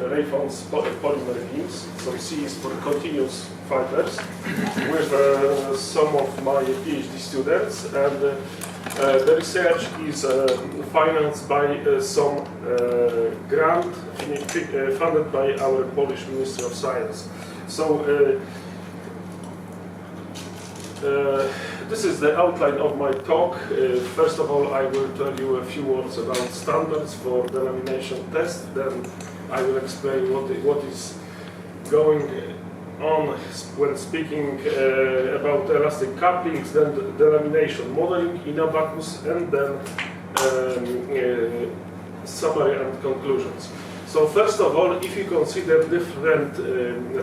Rayfon's polymer beams. So C is for continuous fibers with some of my PhD students, and the research is financed by some grant funded by our Polish Ministry of Science. So this is the outline of my talk. First of all, I will tell you a few words about standards for delamination test. Then I will explain what is going on when speaking about elastic couplings, then the delamination modeling in Abacus, and then summary and conclusions. So first of all, if you consider different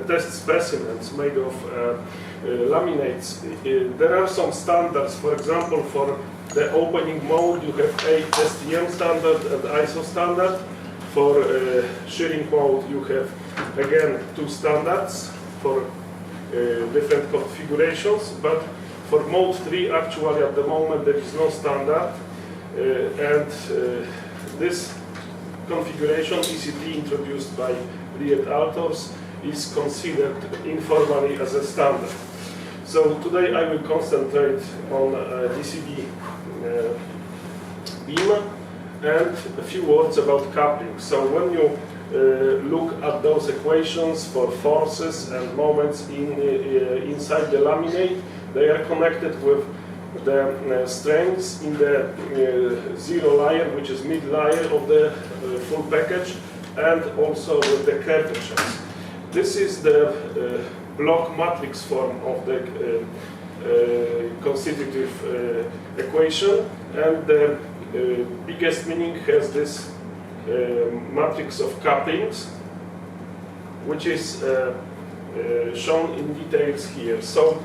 test specimens made of laminates, there are some standards. For example, for the opening mode, you have STM standard and ISO standard. For shearing mode, you have again two standards for different configurations. But for mode 3, actually at the moment there is no standard, and this configuration, ECT, introduced by Liet authors, is considered informally as a standard. So today I will concentrate on DCB beam and a few words about coupling. So when you look at those equations for forces and moments inside the laminate, they are connected with the strengths in the zero layer, which is mid layer of the full package, and also with the curvatures. This is the block matrix form of the constitutive equation, and the biggest meaning has this matrix of couplings, which is shown in details here. So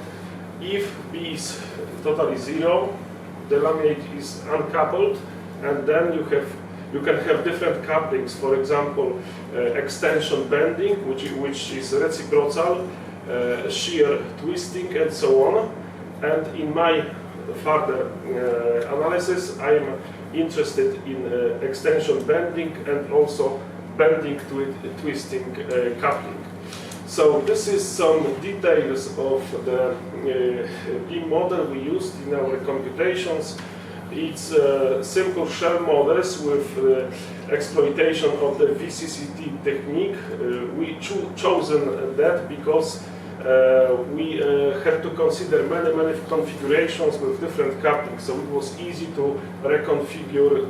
if B is totally zero, the laminate is uncoupled, and then you can have different couplings. For example, extension bending, which is reciprocal, shear twisting, and so on. And in my further analysis, I am interested in extension bending and also bending twisting coupling. So this is some details of the beam model we used in our computations. It's simple shell models with exploitation of the VCCT technique. We chosen that because we had to consider many configurations with different couplings, so it was easy to reconfigure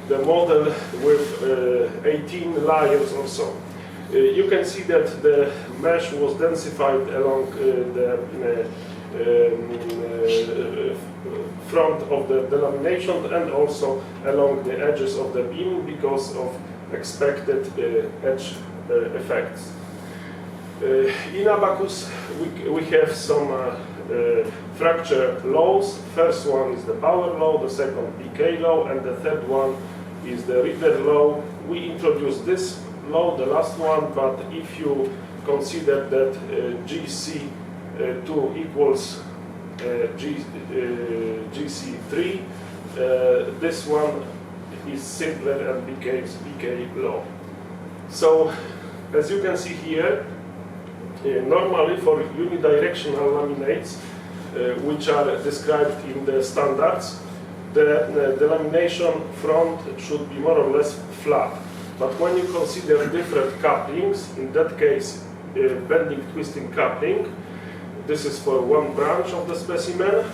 the model with 18 layers or so. You can see that the mesh was densified along the front of the delamination and also along the edges of the beam because of expected edge effects. In Abacus, we have some fracture laws. First one is the power law, the second decay law, and the third one is the Ritter law. We introduced this law, the last one, but if you consider that GC2 equals GC3, this one is simpler and becomes decay law. So, as you can see here, normally for unidirectional laminates, which are described in the standards, the lamination front should be more or less flat. But when you consider different couplings, in that case bending twisting coupling, this is for one branch of the specimen,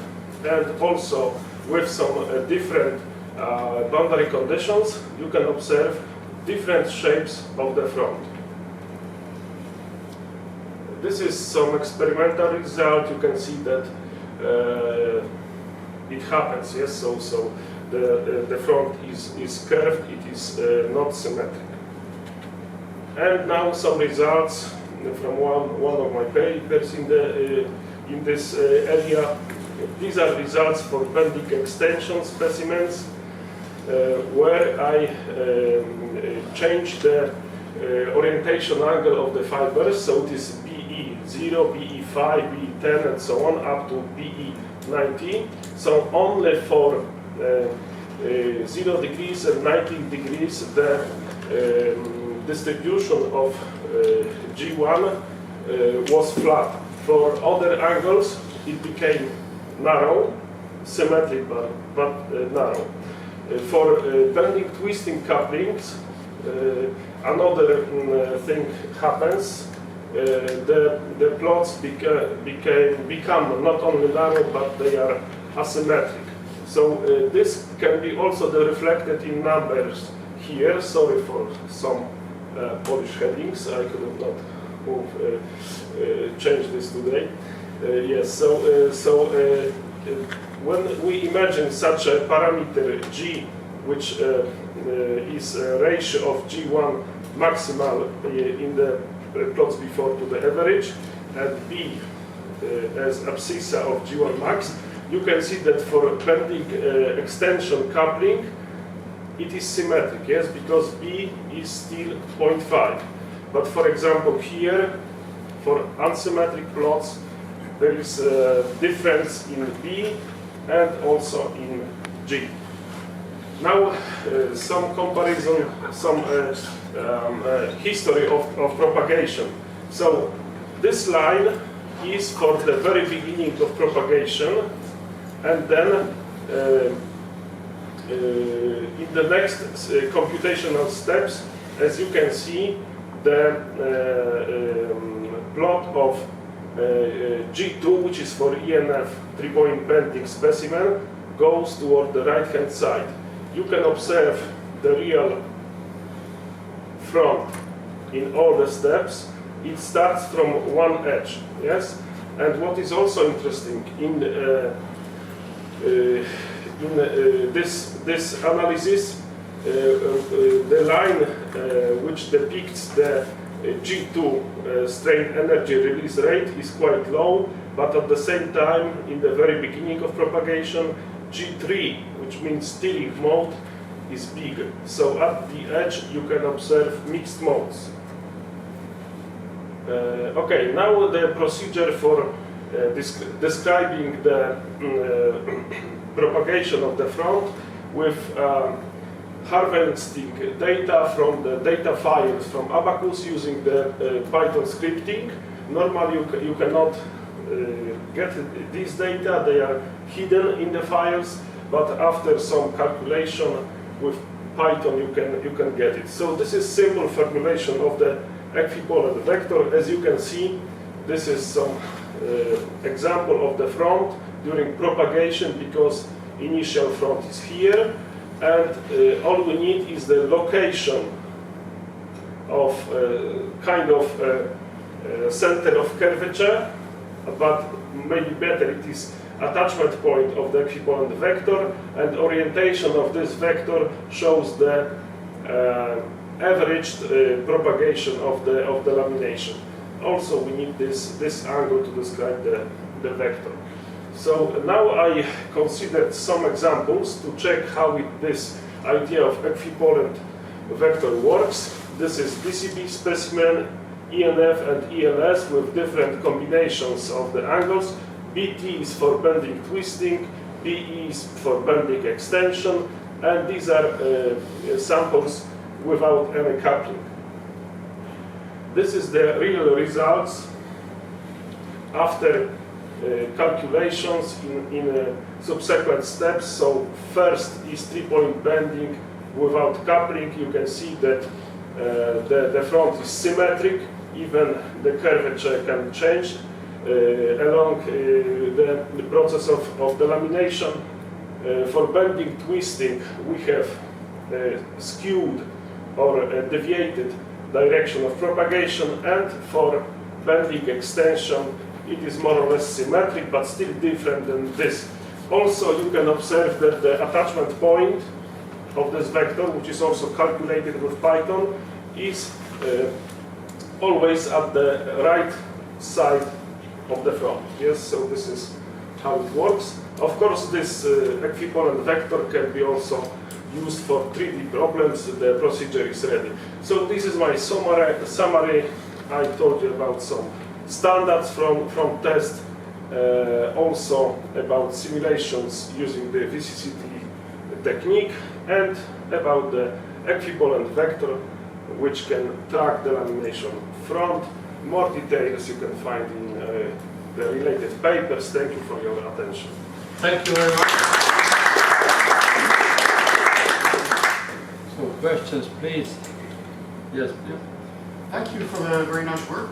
and also with some different boundary conditions, you can observe different shapes of the front. This is some experimental result. You can see that it happens, yes, so the front is curved, it is not symmetric. And now some results from one of my papers in this area. These are results for bending extension specimens, where I changed the orientation angle of the fibers, so it is BE0, BE5, BE10, and so on, up to BE90. So only for 0 degrees and 90 degrees, the distribution of G1 was flat. For other angles, it became narrow, symmetric but narrow. For bending twisting couplings, another thing happens. The plots become not only narrow, but they are asymmetric. So this can be also reflected in numbers here. Sorry for some Polish headings. I could not change this today. Yes. So when we imagine such a parameter G, which is a ratio of G1 maximal in the plots before to the average, and B as abscissa of G1 max, you can see that for bending extension coupling, it is symmetric, yes, because B is still 0.5. But for example here, for unsymmetric plots, there is a difference in B and also in G. Now some comparison, some history of propagation. So this line is for the very beginning of propagation, and then in the next computational steps, as you can see, the plot of G2, which is for ENF 3-point bending specimen, goes toward the right hand side. You can observe the real front in all the steps. It starts from one edge, yes. And what is also interesting in this analysis, the line which depicts the G2 strain energy release rate is quite low, but at the same time, in the very beginning of propagation, G3, which means stirring mode, is bigger. So at the edge you can observe mixed modes. Okay, now the procedure for describing the propagation of the front with harvesting data from the data files from Abacus using the Python scripting. Normally you cannot get these data, they are hidden in the files, but after some calculation with Python you can get it. So this is simple formulation of the equipolar vector. As you can see, this is some example of the front during propagation, because initial front is here, and all we need is the location of kind of center of curvature, but maybe better it is attachment point of the equivalent vector, and orientation of this vector shows the averaged propagation of the lamination. Also we need this angle to describe the vector. So now I considered some examples to check how this idea of equivalent vector works. This is DCB specimen, ENF and ELS with different combinations of the angles. BT is for bending twisting, BE is for bending extension, and these are samples without any coupling. This is the real results after calculations in subsequent steps. So first is 3-point bending without coupling. You can see that the front is symmetric, even the curvature can change along the process of delamination. For bending twisting, we have skewed or deviated direction of propagation, and for bending extension it is more or less symmetric, but still different than this. Also you can observe that the attachment point of this vector, which is also calculated with Python, is always at the right side of the front. Yes, so this is how it works. Of course, this equivalent vector can be also used for 3D problems. The procedure is ready. So this is my summary. I told you about some standards from test, also about simulations using the VCCT technique, and about the equivalent vector which can track the lamination front. More details you can find in the related papers. Thank you for your attention. Thank you very much. So questions, please. Yes, please. Thank you for the very nice work.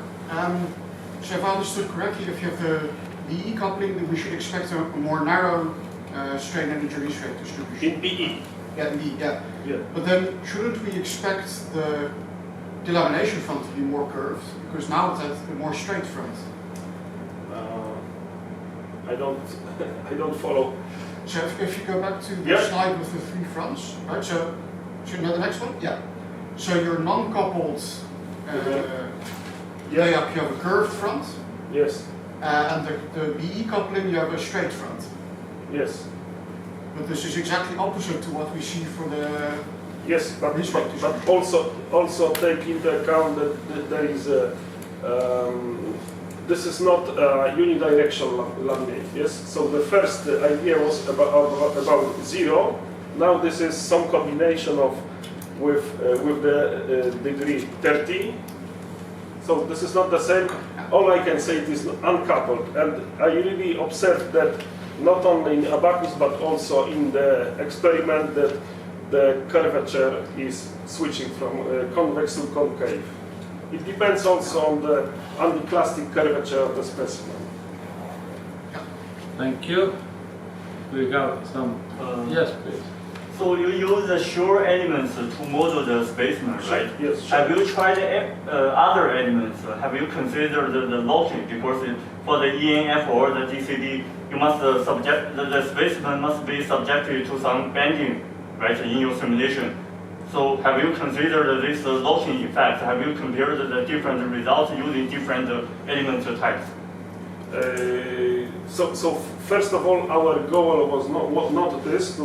So if I understood correctly, if you have the BE coupling, then we should expect a more narrow strain and injury rate distribution. In BE. Yeah, in BE, yeah. Yeah. But then shouldn't we expect the delamination front to be more curved? Because now it's at a more straight front. I don't follow. So if you go back to the slide with the 3 fronts, right? So should you know the next one? Yeah. So your non-coupled layup, you have a curved front. Yes. And the BE coupling, you have a straight front. Yes. But this is exactly opposite to what we see for the. Yes, but also take into account that there is a. This is not a unidirectional laminate. Yes. So the first idea was about 0. Now this is some combination of with the degree 30. So this is not the same. All I can say it is uncoupled, and I really observed that not only in Abacus but also in the experiment that the curvature is switching from convex to concave. It depends also on the anticlastic curvature of the specimen. Thank you. We have some. Yes, please. So you use the shore elements to model the specimen, right? Yes. Sure. Have you tried other elements? Have you considered the locking? Because for the ENF or the DCD, you must the specimen must be subjected to some bending, right, in your simulation. So have you considered this locking effect? Have you compared the different results using different element types? So first of all, our goal was not this,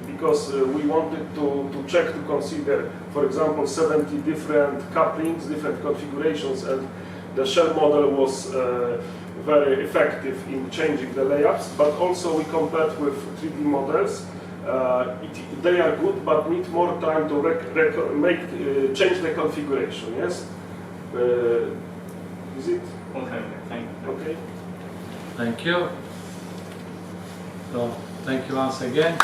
because we wanted to check, to consider, for example, 70 different couplings, different configurations, and the shell model was very effective in changing the layups, but also we compared with 3D models. They are good, but need more time to change the configuration. Yes, is it? Okay, thank you. Okay. Thank you. So thank you once again.